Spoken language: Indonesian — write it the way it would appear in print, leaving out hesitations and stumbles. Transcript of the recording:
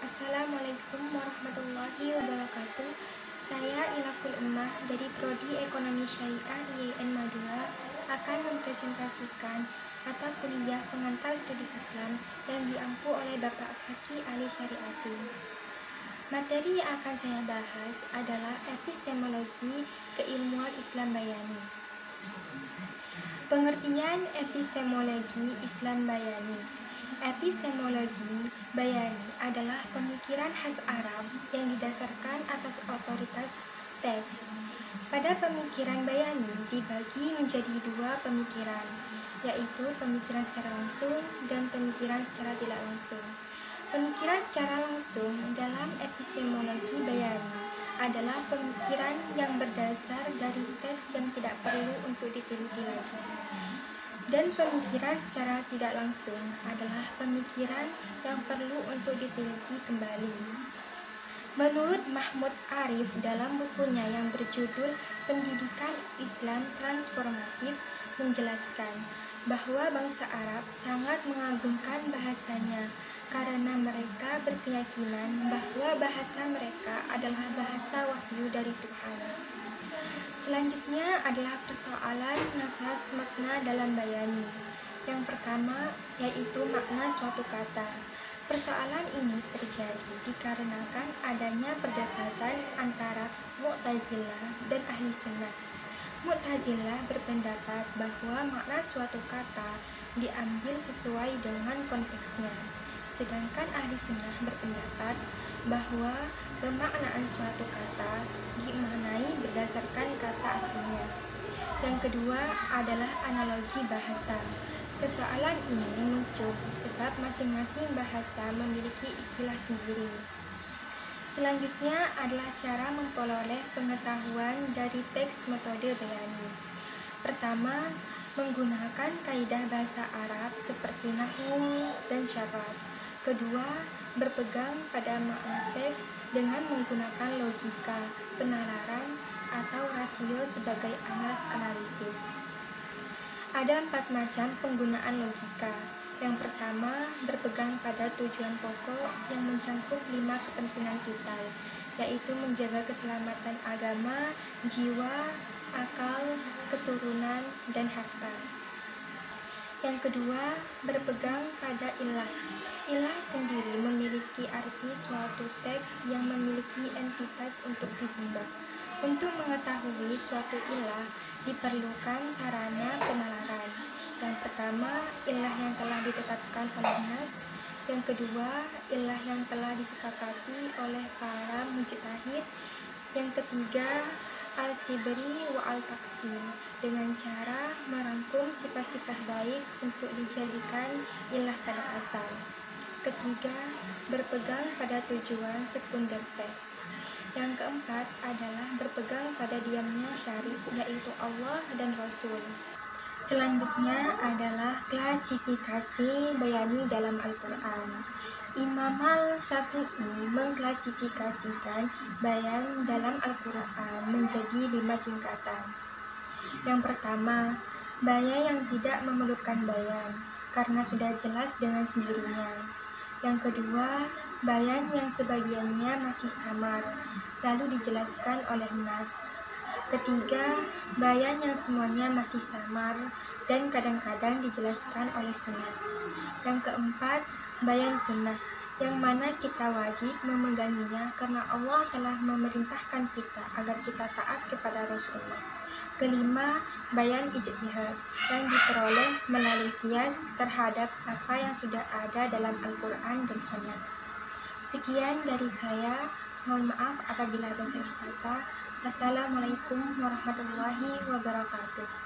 Assalamualaikum warahmatullahi wabarakatuh. Saya Ilaful Ummah dari Prodi Ekonomi Syariah IAIN Madura akan mempresentasikan mata kuliah pengantar studi Islam yang diampu oleh Bapak Fakih Ali Syariati. Materi yang akan saya bahas adalah epistemologi keilmuan Islam Bayani. Pengertian epistemologi Islam Bayani. Epistemologi bayani adalah pemikiran khas Arab yang didasarkan atas otoritas teks. Pada pemikiran bayani dibagi menjadi dua pemikiran, yaitu pemikiran secara langsung dan pemikiran secara tidak langsung. Pemikiran secara langsung dalam epistemologi bayani adalah pemikiran yang berdasar dari teks yang tidak perlu untuk diteliti lagi. Dan pemikiran secara tidak langsung adalah pemikiran yang perlu untuk diteliti kembali. Menurut Mahmud Arif dalam bukunya yang berjudul Pendidikan Islam Transformatif menjelaskan bahwa bangsa Arab sangat mengagungkan bahasanya karena mereka berkeyakinan bahwa bahasa mereka adalah bahasa wahyu dari Tuhan. Selanjutnya adalah persoalan nafas makna dalam bayani. Yang pertama yaitu makna suatu kata. Persoalan ini terjadi dikarenakan adanya perdebatan antara Mu'tazilah dan Ahli Sunnah. Mu'tazilah berpendapat bahwa makna suatu kata diambil sesuai dengan konteksnya. Sedangkan Ahli Sunnah berpendapat bahwa pemaknaan suatu kata dimaknai berdasarkan kata aslinya. Yang kedua adalah analogi bahasa. Persoalan ini muncul sebab masing-masing bahasa memiliki istilah sendiri. Selanjutnya adalah cara memperoleh pengetahuan dari teks metode bayani. Pertama, menggunakan kaidah bahasa Arab seperti nahwu dan syaraf. Kedua, berpegang pada makna teks dengan menggunakan logika, penalaran, atau rasio sebagai alat analisis. Ada 4 macam penggunaan logika. Yang pertama, berpegang pada tujuan pokok yang mencakup 5 kepentingan vital, yaitu menjaga keselamatan agama, jiwa, akal, keturunan, dan harta. Yang kedua, berpegang pada ilah. Ilah sendiri memiliki arti suatu teks yang memiliki entitas untuk disembah. Untuk mengetahui suatu ilah, diperlukan sarana penalaran. Yang pertama, ilah yang telah ditetapkan oleh Nas. Yang kedua, ilah yang telah disepakati oleh para mujtahid. Yang ketiga, al-sibri wa al-taksim, dengan cara merangkum sifat-sifat baik untuk dijadikan ilah pada asal. Ketiga, berpegang pada tujuan sekunder teks. Yang keempat adalah berpegang pada diamnya syar'i, yaitu Allah dan Rasul. Selanjutnya adalah klasifikasi bayani dalam Al-Quran. Imam Al-Syafi'i mengklasifikasikan bayan dalam Al-Quran menjadi 5 tingkatan. Yang pertama, bayan yang tidak memerlukan bayan, karena sudah jelas dengan sendirinya. Yang kedua, bayan yang sebagiannya masih samar, lalu dijelaskan oleh Nas. Ketiga, bayan yang semuanya masih samar dan kadang-kadang dijelaskan oleh sunnah. Yang keempat, bayan sunnah, yang mana kita wajib memeganginya karena Allah telah memerintahkan kita agar kita taat kepada Rasulullah. Kelima, bayan ijtihad, yang diperoleh melalui qiyas terhadap apa yang sudah ada dalam Al-Quran dan Sunnah. Sekian dari saya, mohon maaf apabila ada salah kata. Assalamualaikum warahmatullahi wabarakatuh.